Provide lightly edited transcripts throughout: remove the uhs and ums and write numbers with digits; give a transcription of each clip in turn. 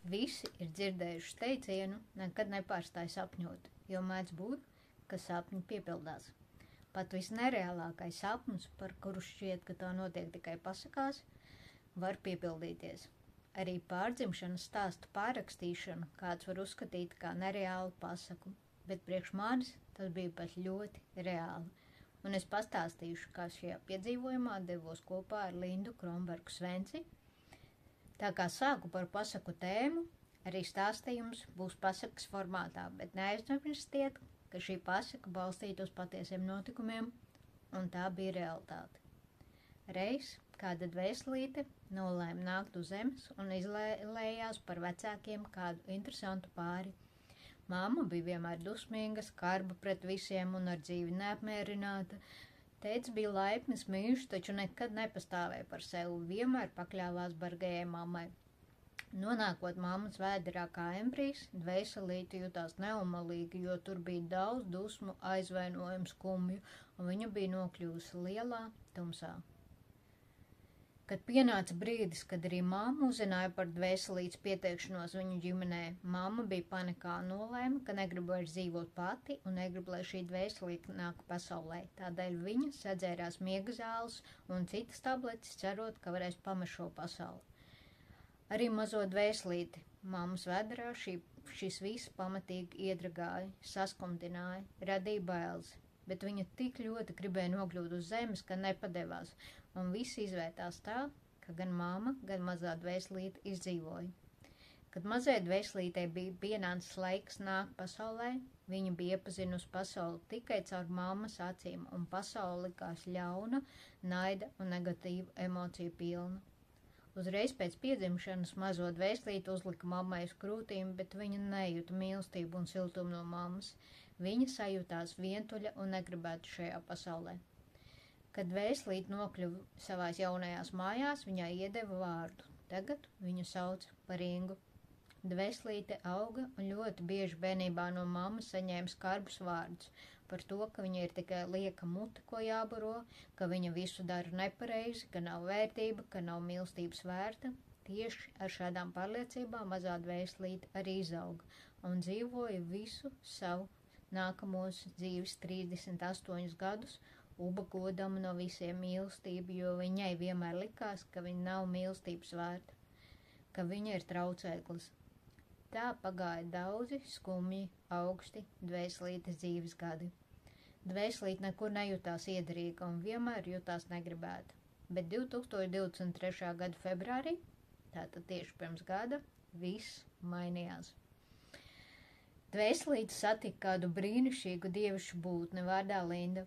Visi ir dzirdējuši teicienu, nekad nepārstāj sapņot, jo mēdz būt, ka sapņi piepildās. Pat visnereālākais sapnis, par kuru šķiet, ka tā notiek tikai pasakās, var piepildīties. Arī pārdzimšanas stāstu pārrakstīšanu kāds var uzskatīt kā nereālu pasaku, bet priekš manis tas bija pat ļoti reāli. Un es pastāstīšu, kā šajā piedzīvojumā devos kopā ar Lindu Kronbergu Svenci. Tā kā sāku par pasaku tēmu, arī stāstījums būs pasakas formātā, bet neaizmirstiet, ka šī pasaka balstīta uz patiesiem notikumiem, un tā bija realitāte. Reiz kāda dvēselīte nolēma nākt uz zemes un izlējās par vecākiem kādu interesantu pāri. Mamma bija vienmēr dusmīga, skarba pret visiem un ar dzīvi neapmierināta. Tētis bija laipnis, mīļš, taču nekad nepastāvēja par sevi, vienmēr pakļāvās bargajai mammai. Nonākot mammas vēderā kā embrijs, dvēselīte jutās neumalīgi, jo tur bija daudz dusmu, aizvainojumu, skumju, un viņa bija nokļuvusi lielā tumsā. Kad pienāca brīdis, kad arī mamma uzzināja par dvēselītes pieteikšanos viņu ģimenē, mamma bija panikā un nolēma, ka negrib vairs dzīvot pati un negrib, lai šī dvēselīte nāk pasaulē. Tādēļ viņa sadzērās miega zāles un citas tabletes, cerot, ka varēs pamest šo pasauli. Arī mazo dvēselīti mammas vēderā šis viss pamatīgi iedragāja, saskumtināja, radīja bailes. Bet viņa tik ļoti gribēja nokļūt uz zemes, ka nepadevās, un viss izvērtās tā, ka gan mamma, gan mazā dvēselīte izdzīvoja. Kad mazai dvēselītei bija pienācis laiks nākt pasaulē, viņa bija iepazinusi pasauli tikai caur mammas acīm, un pasauli likās ļauna, naida un negatīvu emociju pilna. Uzreiz pēc piedzimšanas mazo dvēselīti uzlika mammai uz krūtīm, bet viņa nejuta mīlestību un siltumu no mammas. Viņa sajūtās vientuļa un negribētu šajā pasaulē. Kad dvēselīte nokļuva savās jaunajās mājās, viņai iedeva vārdu. Tagad viņu sauc par Ingu. Dvēselīte auga un ļoti bieži bērnībā no mammas saņēma skarbus vārdus par to, ka viņa ir tikai lieka mute, ko jābaro, ka viņa visu dara nepareizi, ka nav vērtība, ka nav mīlestības vērta. Tieši ar šādām pārliecībām mazā dvēselīte arī izauga un dzīvoja visu savu nākamos dzīves 38 gadus, ubagodama no visiem mīlestību, jo viņai vienmēr likās, ka viņa nav mīlestības vērta, ka viņa ir traucēklis. Tā pagāja daudzi skumji, augsti dvēselītes dzīves gadi. Dvēselīte nekur nejūtās iederīga un vienmēr jutās negribēta, bet 2023. gada februārī, tātad tieši pirms gada, viss mainījās. Dvēselīte satika kādu brīnišķīgu dievišķu būtni vārdā Linda.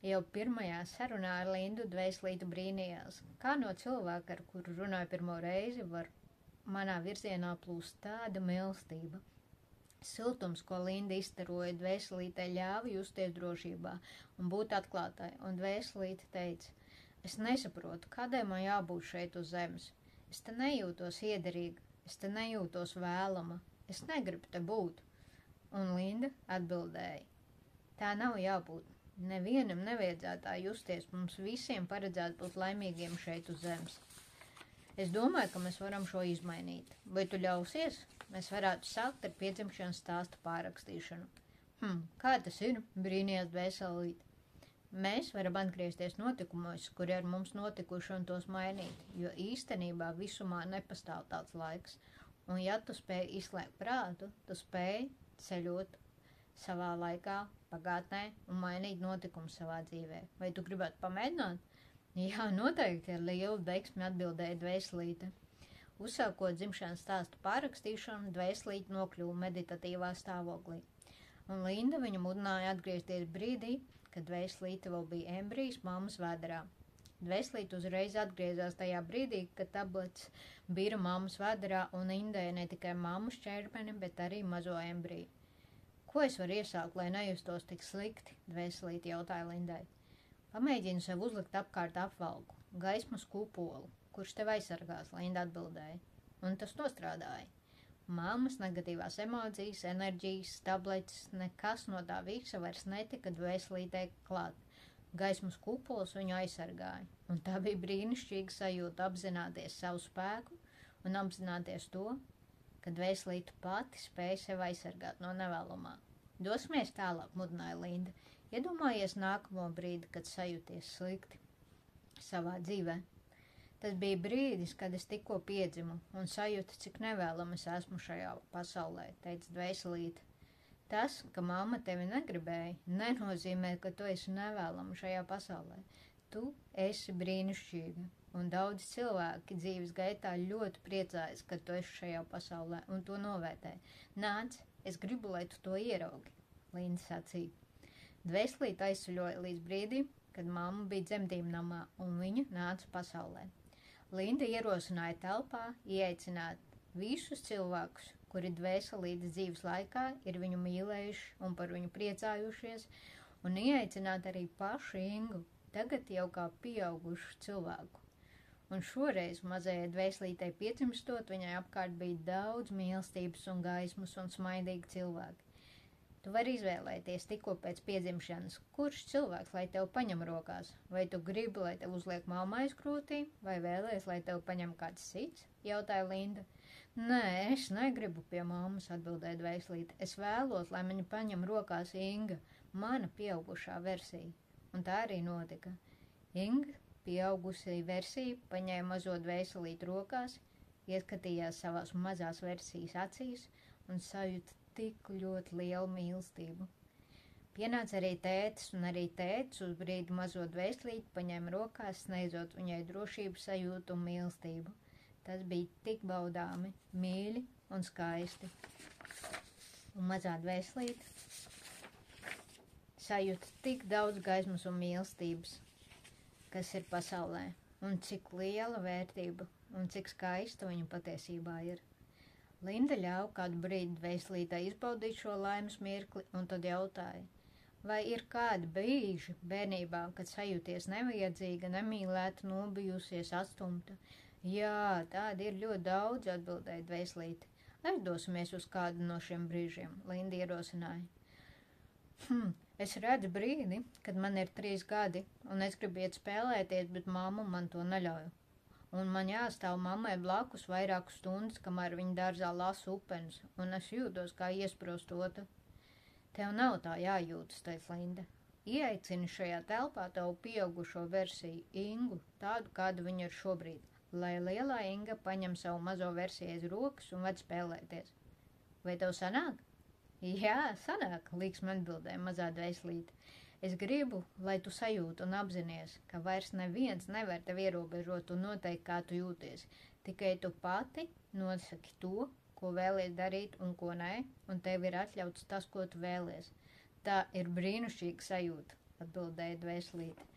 Jau pirmajā sarunā ar Lindu dvēselīte brīnījās, kā no cilvēka, ar kuru runāju pirmo reizi, var manā virzienā plūst tāda mīlestība. Siltums, ko Linda izstaroja, dvēselītei ļāva justies drošībā un būt atklātai, un dvēselīte teica, es nesaprotu, kādēļ man jābūt šeit uz zemes. Es te nejūtos iederīga, es te nejūtos vēlama, es negribu te būt. Un Linda atbildēja, tā nav jābūt. Nevienam nevajadzētu tā justies, mums visiem paredzētu būt laimīgiem šeit uz zemes. Es domāju, ka mēs varam šo izmainīt. Vai tu ļausies? Mēs varētu sākt ar piedzimšanas stāstu pārrakstīšanu. Kā tas ir? Brīnījās dvēselīte. Mēs varam atgriezties notikumos, kuri ar mums notikuši un tos mainīt, jo īstenībā visumā nepastāv tāds laiks. Un ja tu spēj izslēgt prātu, tu spēj ceļot savā laikā, pagātnē un mainīt notikumus savā dzīvē. Vai tu gribētu pamēģināt? Jā, noteikti ar lielu veiksmi atbildēja dvēselīte. Uzsākot dzimšanas stāstu pārrakstīšanu, dvēselīte nokļuva meditatīvā stāvoklī. Un Linda viņu mudināja atgriezties brīdī, kad dvēselīte vēl bija embrijs mammas vēderā. Dvēselīte uzreiz atgriezās tajā brīdī, kad tabletes bira mammas vēderā un indēja ne tikai mammas ķermeni, bet arī mazo embriju. Ko es varu iesākt, lai nejustos tik slikti? Dvēselīte jautāja Lindai. Pamēģinu sev uzlikt apkārt apvalku, gaismas kupolu, kurš tev aizsargās, Linda atbildēja. Un tas nostrādāja. Mammas negatīvās emocijas, enerģijas, tabletes, nekas no tā visa vairs netika dvēselītei klāt. Gaismas kupols viņu aizsargāja, un tā bija brīnišķīga sajūta apzināties savu spēku un apzināties to, ka dvēselīte pati spēja sevi aizsargāt no nevēlamā. Dosimies tālāk, mudināja Linda. Iedomājies nākamo brīdi, kad sajūties slikti savā dzīvē. Tas bija brīdis, kad es tikko piedzimu un sajūtu, cik nevēlam es esmu šajā pasaulē, teica dvēselīte. Tas, ka mamma tevi negribēja, nenozīmē, ka tu esi nevēlama šajā pasaulē. Tu esi brīnišķīga, un daudzi cilvēki dzīves gaitā ļoti priecājas, ka tu esi šajā pasaulē un to novērtē. Nāc, es gribu, lai tu to ieraugi, Linda sacīja. Dvēselīte aizsuļoja līdz brīdim, kad mamma bija dzemdību namā un viņa nāca pasaulē. Linda ierosināja telpā ieaicināt visus cilvēkus, kuri dvēselītes dzīves laikā ir viņu mīlējuši un par viņu priecājušies, un ieaicināt arī pašu Ingu, tagad jau kā pieaugušu cilvēku. Un šoreiz mazajai dvēselītei piedzimstot, viņai apkārt bija daudz mīlestības un gaismas un smaidīgi cilvēki. Tu vari izvēlēties tikko pēc piedzimšanas, kurš cilvēks, lai tev paņem rokās, vai tu gribi, lai tev uzliek mamma aiz krūtī, vai vēlies, lai tev paņem kāds cits, jautāja Linda. Nē, es negribu pie mammas, atbildēja dvēselīte. Es vēlos, lai mani paņem rokās Inga, mana pieaugušā versija. Un tā arī notika. Inga, pieaugusī versija, paņēma mazo dvēselīti rokās, ieskatījās savās mazās versijas acīs un sajūta tik ļoti lielu mīlestību. Pienāca arī tētis, un arī tētis uz brīdi mazo dvēselīti paņēma rokās, sniedzot viņai drošību sajūtu un mīlestību. Tas bija tik baudāmi, mīļi un skaisti. Un mazā dvēselīte sajūta tik daudz gaismas un mīlestības, kas ir pasaulē, un cik liela vērtība un cik skaista viņa patiesībā ir. Linda ļāva kādu brīdi dvēselītē izbaudīt šo laimes mirkli un tad jautāja, vai ir kādi brīži bērnībā, kad sajūties nevajadzīga, nemīlēta, nobijusies, atstumta? Jā, tādi ir ļoti daudz, atbildēja dvēselīte. Aizdosimies uz kādu no šiem brīžiem, Linda ierosināja. Es redzu brīdi, kad man ir 3 gadi, un es gribu iet spēlēties, bet mamma man to neļauj. Un man jāstāv mammai blakus vairākas stundas, kamēr viņa dārzā lasa upeņus, un es jūtos kā iesprostota. Tev nav tā jājūtas, teica Linda. Ieaicini šajā telpā tavu pieaugušo versiju Ingu, tādu, kāda viņa ir šobrīd, lai lielā Inga paņem savu mazo versiju aiz rokas un ved spēlēties. Vai tev sanāk? Jā, sanāk, līksmi atbildēja mazā dvēselīte. Es gribu, lai tu sajūti un apzinies, ka vairs neviens nevar tevi ierobežot un noteikt, kā tu jūties. Tikai tu pati nosaki to, ko vēlies darīt un ko nē, un tev ir atļauts tas, ko tu vēlies. Tā ir brīnišķīga sajūta, atbildēja dvēselīte.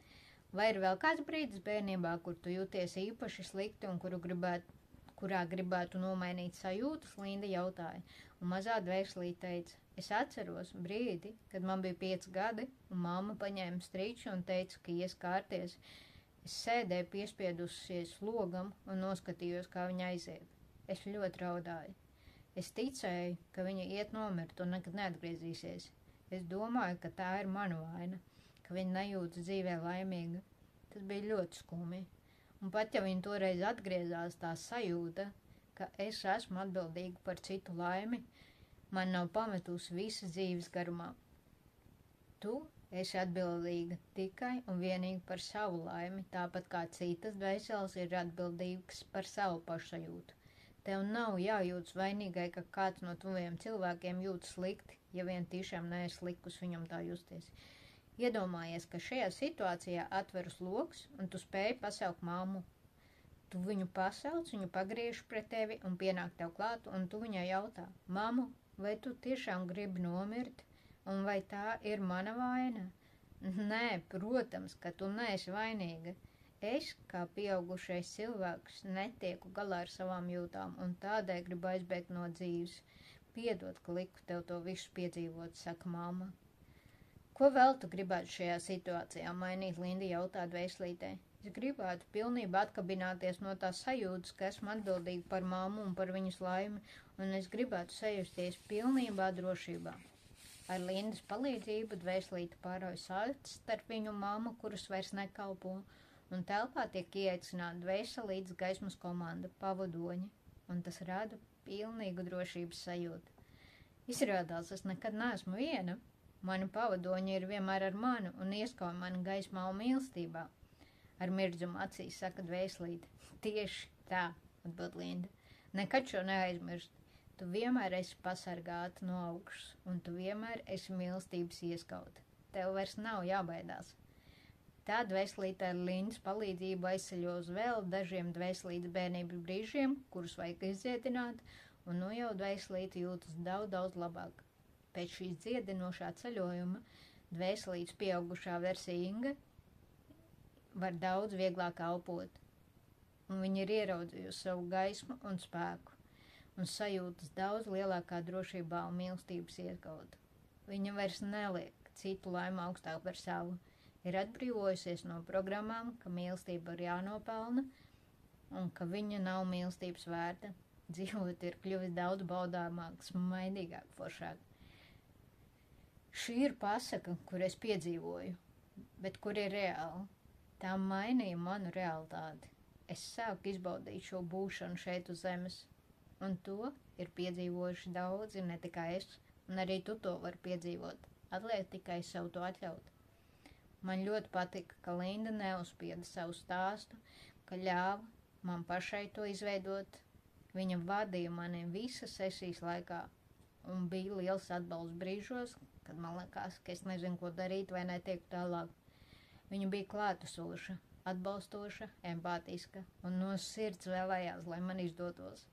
Vai ir vēl kāds brīdis bērnībā, kur tu jūties īpaši slikti un kurā gribētu nomainīt sajūtas, Linda jautāja, un mazā dvēselīte teica, es atceros brīdi, kad man bija 5 gadi, un mamma paņēma striķi un teica, ka ies kārties. Es sēdēju piespiedusies logam un noskatījos, kā viņa aiziet. Es ļoti raudāju. Es ticēju, ka viņa iet nomirt un nekad neatgriezīsies. Es domāju, ka tā ir mana vaina, ka viņa nejūtas dzīvē laimīga. Tas bija ļoti skumji. Un pat ja viņa toreiz atgriezās, tā sajūta, ka es esmu atbildīga par citu laimi, man nav pametusi visas dzīves garumā. Tu esi atbildīga tikai un vienīgi par savu laimi, tāpat kā citas dvēseles ir atbildīgas par savu pašsajūtu. Tev nav jājūtas vainīgai, ka kāds no tuviem cilvēkiem jūtas slikti, ja vien tiešām neesi likus viņam tā justies. Iedomājies, ka šajā situācijā atveras loks un tu spēji pasaukt mammu. Tu viņu pasauc, viņu pagriež pret tevi un pienāk tev klāt, un tu viņai jautā, mammu, vai tu tiešām gribi nomirt, un vai tā ir mana vaina? Nē, protams, ka tu neesi vainīga. Es, kā pieaugušais cilvēks, netieku galā ar savām jūtām, un tādēļ gribu aizbēgt no dzīves. Piedod, ka liku tev to visu piedzīvot, saka mamma. Ko vēl tu gribētu šajā situācijā mainīt, Linda jautā dvēselītē? Es gribētu pilnībā atkabināties no tās sajūtas, ka esmu atbildīga par mammu un par viņas laimi, un es gribētu sajusties pilnībā drošībā. Ar Lindas palīdzību dvēselīte pārauj saites starp viņu un mammu, kuras vairs nekalpo, un telpā tiek ieaicināta dvēselītes gaismas komanda, pavadoņi, un tas rada pilnīgu drošības sajūtu. Izrādās, es nekad neesmu viena. Mani pavadoņi ir vienmēr ar mani un ieskauj mani gaismā un mīlestībā. Ar mirdzumu acīs saka dvēselīte. Tieši tā, atbild Linda. Nekad šo neaizmirst. Tu vienmēr esi pasargāta no augšas, un tu vienmēr esi mīlestības ieskauta. Tev vairs nav jābaidās. Tā dvēselīte ar Lindas palīdzību aizceļo uz vēl dažiem dvēselītes bērnības brīžiem, kurus vajag izdziedināt, un nu jau dvēselīte jūtas daudz labāk. Pēc šīs dziedinošā ceļojuma dvēselītes pieaugušā versija Inga var daudz vieglāk elpot, un viņa ir ieraudzījusi savu gaismu un spēku, un sajūtas daudz lielākā drošībā un mīlestības ieskauta. Viņa vairs neliek citu laimu augstāk par savu, ir atbrīvojusies no programmām, ka mīlestība ir jānopelna, un ka viņa nav mīlestības vērta. Dzīvot ir kļuvis daudz baudāmāk, smaidīgāk, foršāk. Šī ir pasaka, kur es piedzīvoju, bet kur ir reāli. Tā mainīja manu realitāti. Es sāku izbaudīt šo būšanu šeit uz zemes, un to ir piedzīvojuši daudzi, ne tikai es, un arī tu to vari piedzīvot. Atliek tikai sev to atļaut. Man ļoti patika, ka Linda neuzspieda savu stāstu, ka ļāva man pašai to izveidot. Viņa vadīja mani visas sesijas laikā, un bija liels atbalsts brīžos, kad man likās, ka es nezinu, ko darīt vai netieku tālāk. Viņa bija klātesoša, atbalstoša, empātiska un no sirds vēlējās, lai man izdotos.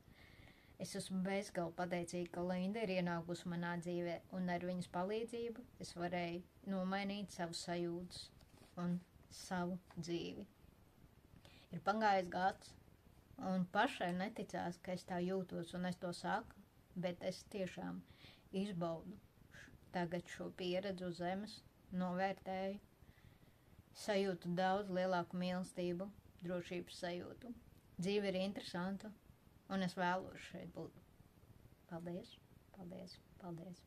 Es esmu bezgalīgi pateicīga, ka Linda ir ienākusi manā dzīvē, un ar viņas palīdzību es varēju nomainīt savus sajūtas un savu dzīvi. Ir pagājis gads, un pašai neticās, ka es tā jūtos, un es to saku, bet es tiešām izbaudu tagad šo pieredzi uz zemes, novērtēju, sajūtu daudz lielāku mīlestību, drošības sajūtu. Dzīve ir interesanta, un es vēlos šeit būt. Paldies, paldies, paldies.